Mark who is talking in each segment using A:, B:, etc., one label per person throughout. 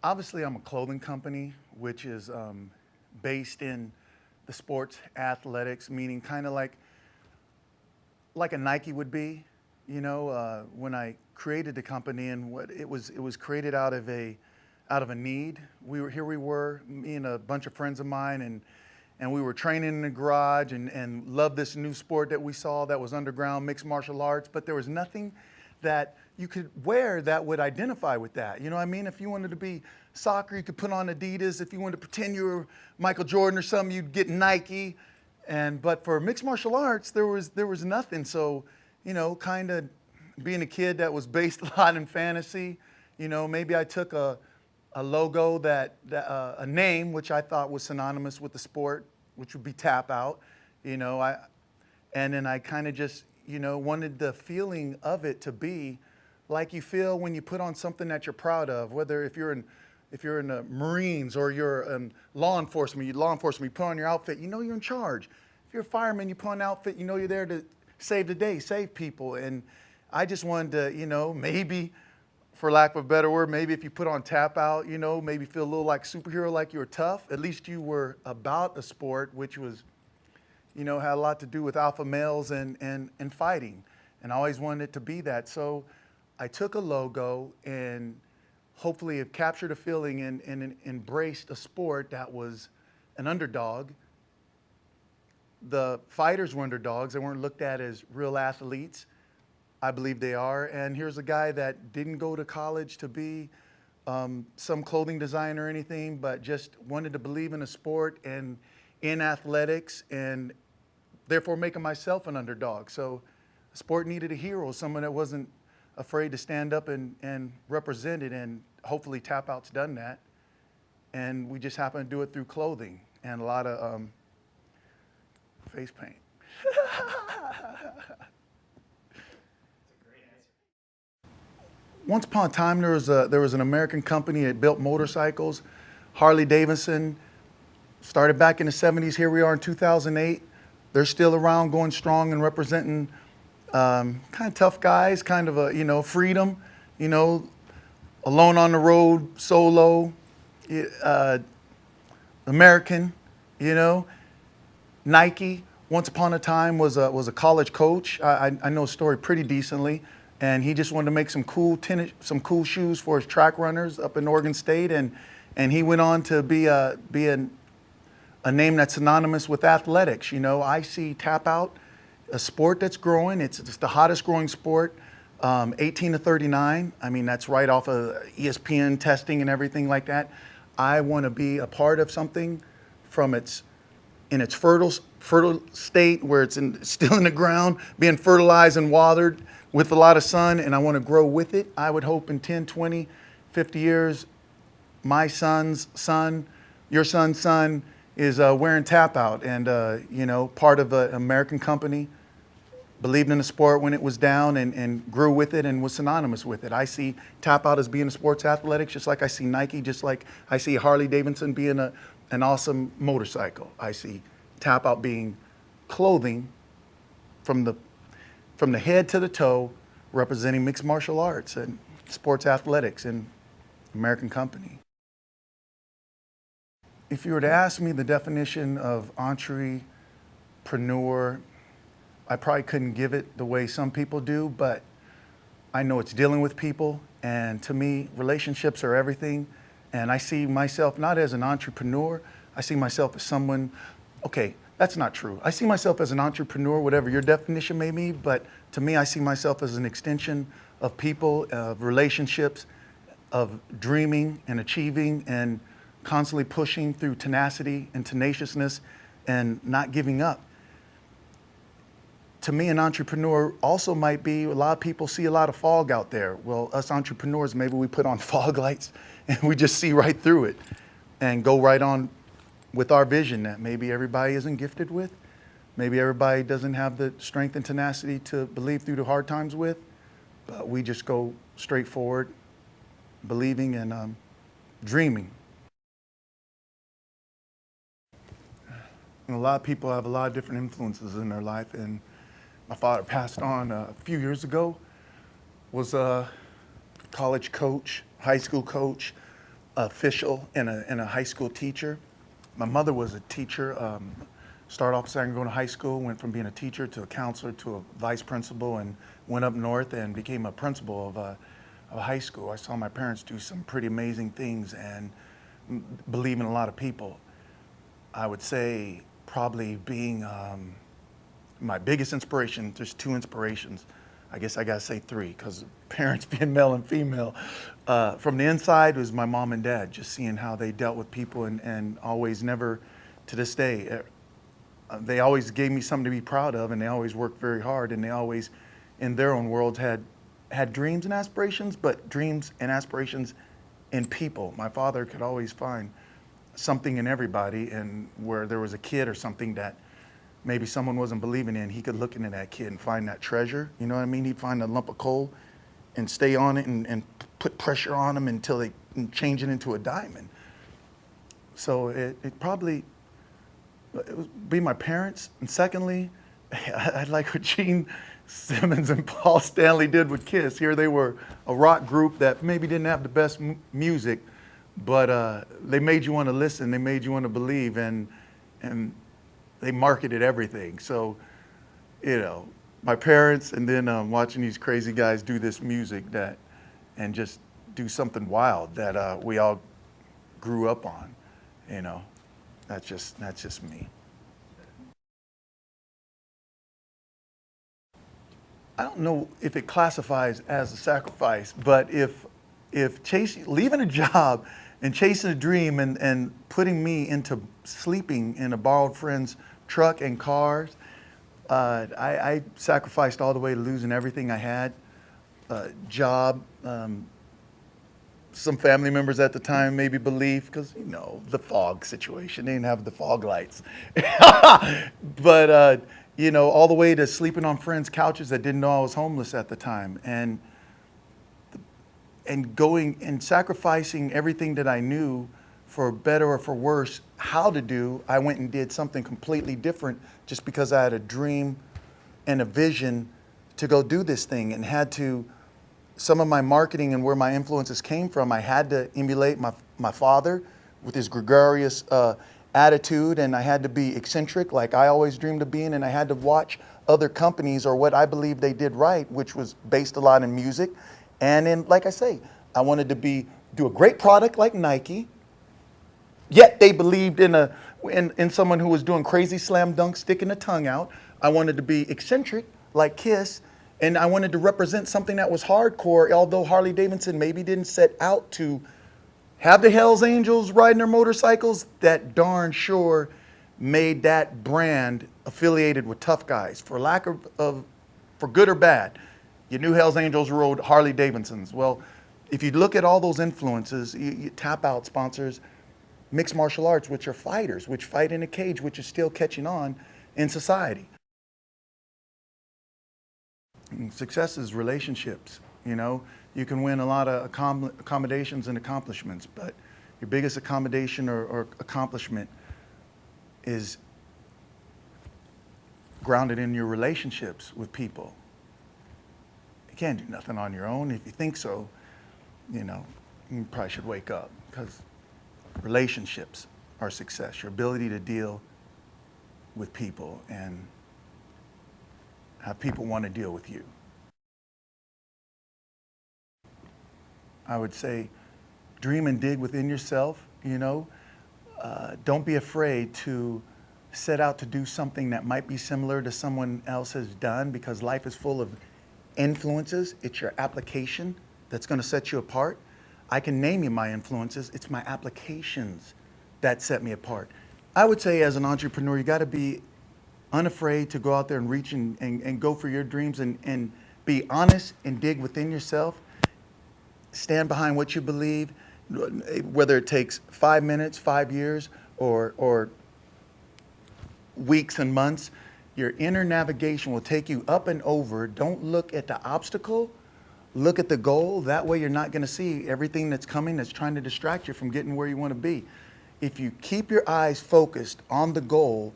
A: Obviously, I'm a clothing company, which is based in the sports athletics, meaning kind of like a Nike would be. When I created the company, and what it was created out of a need. We were, me and a bunch of friends of mine, and we were training in the garage and loved this new sport that we saw that was underground mixed martial arts, but there was nothing that you could wear that would identify with that. You know what I mean? If you wanted to be soccer, you could put on Adidas. If you wanted to pretend you were Michael Jordan or something, you'd get Nike. But for mixed martial arts, there was nothing. So, kind of being a kid that was based a lot in fantasy, maybe I took a logo a name which I thought was synonymous with the sport, which would be TapouT. And then I kind of just wanted the feeling of it to be like you feel when you put on something that you're proud of. Whether if you're in the Marines or you're law enforcement, you put on your outfit, you're in charge. If you're a fireman, you put on an outfit, you're there to save the day, save people. And I just wanted to, maybe, for lack of a better word, maybe if you put on TapouT, maybe feel a little like superhero, like you were tough. At least you were about the sport, which was, had a lot to do with alpha males and fighting. And I always wanted it to be that. So I took a logo and hopefully have captured a feeling and embraced a sport that was an underdog. The fighters were underdogs. They weren't looked at as real athletes. I believe they are. And here's a guy that didn't go to college to be some clothing designer or anything, but just wanted to believe in a sport and in athletics, and therefore making myself an underdog. So the sport needed a hero, someone that wasn't afraid to stand up and represent it, and hopefully TapouT's done that. And we just happen to do it through clothing and a lot of face paint. Once upon a time, there was an American company that built motorcycles, Harley Davidson. Started back in the 70s. Here we are in 2008. They're still around, going strong and representing kind of tough guys, kind of freedom, alone on the road, solo, American, Nike. Once upon a time was a college coach. I know his story pretty decently. And he just wanted to make some cool shoes for his track runners up in Oregon State, and he went on to be a name that's synonymous with athletics. I see TapouT, a sport that's growing. It's the hottest growing sport, 18 to 39. I mean, that's right off of ESPN testing and everything like that. I want to be a part of something from in its fertile state, where it's still in the ground, being fertilized and watered with a lot of sun, and I want to grow with it. I would hope in 10, 20, 50 years, my son's son, your son's son is wearing TapouT, and part of an American company, believed in the sport when it was down, and grew with it and was synonymous with it. I see TapouT as being a sports athletics, just like I see Nike, just like I see Harley Davidson being an awesome motorcycle. I see TapouT being clothing from the head to the toe, representing mixed martial arts and sports athletics and American company. If you were to ask me the definition of entrepreneur, I probably couldn't give it the way some people do, but I know it's dealing with people, and to me, relationships are everything. And I see myself not as an entrepreneur, I see myself as someone, okay, that's not true. I see myself as an entrepreneur, whatever your definition may be, but to me, I see myself as an extension of people, of relationships, of dreaming and achieving and constantly pushing through tenacity and tenaciousness and not giving up. To me, an entrepreneur also might be, a lot of people see a lot of fog out there. Well, us entrepreneurs, maybe we put on fog lights and we just see right through it and go right on with our vision that maybe everybody isn't gifted with. Maybe everybody doesn't have the strength and tenacity to believe through the hard times with, but we just go straight forward, believing and dreaming. And a lot of people have a lot of different influences in their life, and my father passed on a few years ago, was a college coach, high school coach, official and a high school teacher. My mother was a teacher. Started off saying going to high school, went from being a teacher to a counselor to a vice principal, and went up north and became a principal of a high school. I saw my parents do some pretty amazing things and believe in a lot of people. I would say probably being my biggest inspiration, there's two inspirations. I guess I gotta say three, because parents being male and female. From the inside was my mom and dad, just seeing how they dealt with people and always never, to this day, they always gave me something to be proud of, and they always worked very hard, and they always, in their own worlds, had dreams and aspirations, but dreams and aspirations in people. My father could always find something in everybody, and where there was a kid or something that maybe someone wasn't believing in, he could look into that kid and find that treasure. You know what I mean? He'd find a lump of coal and stay on it and put pressure on them until they change it into a diamond. So it would be my parents. And secondly, I like what Gene Simmons and Paul Stanley did with Kiss. Here they were, a rock group that maybe didn't have the best music, but they made you want to listen, they made you want to believe, and they marketed everything. So, you know, my parents, and then watching these crazy guys do this music and just do something wild that we all grew up on. You know, that's just me. I don't know if it classifies as a sacrifice, but if leaving a job and chasing a dream and putting me into sleeping in a borrowed friend's truck and cars, I sacrificed all the way to losing everything I had, job, some family members at the time maybe belief, because, you know, the fog situation, they didn't have the fog lights. But, you know, all the way to sleeping on friends' couches that didn't know I was homeless at the time, and going and sacrificing everything that I knew for better or for worse how to do. I went and did something completely different just because I had a dream and a vision to go do this thing, and had to, some of my marketing and where my influences came from, I had to emulate my father with his gregarious attitude, and I had to be eccentric like I always dreamed of being, and I had to watch other companies or what I believed they did right, which was based a lot in music. And then, like I say, I wanted to do a great product like Nike, yet they believed in someone who was doing crazy slam dunk, sticking a tongue out. I wanted to be eccentric like Kiss, and I wanted to represent something that was hardcore, although Harley Davidson maybe didn't set out to have the Hells Angels riding their motorcycles. That darn sure made that brand affiliated with tough guys, for lack of for good or bad. You knew Hells Angels rode Harley Davidsons. Well, if you look at all those influences, TapouT sponsors mixed martial arts, which are fighters, which fight in a cage, which is still catching on in society. And success is relationships. You know, you can win a lot of accommodations and accomplishments, but your biggest accommodation or accomplishment is grounded in your relationships with people. You can't do nothing on your own. If you think so, you know, you probably should wake up, because relationships are success. Your ability to deal with people and have people want to deal with you. I would say dream and dig within yourself, you know. Don't be afraid to set out to do something that might be similar to someone else has done, because life is full of influences. It's your application that's going to set you apart. I can name you my influences. It's my applications that set me apart. I would say as an entrepreneur, you got to be unafraid to go out there and reach and go for your dreams, and be honest and dig within yourself. Stand behind what you believe, whether it takes 5 minutes, 5 years, or weeks and months. Your inner navigation will take you up and over. Don't look at the obstacle, look at the goal. That way you're not going to see everything that's coming that's trying to distract you from getting where you want to be. If you keep your eyes focused on the goal,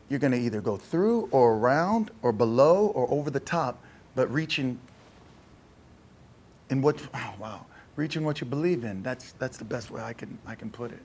A: you're going to either go through or around or below or over the top, but reaching in what, oh wow, reaching what you believe in. That's the best way I can put it.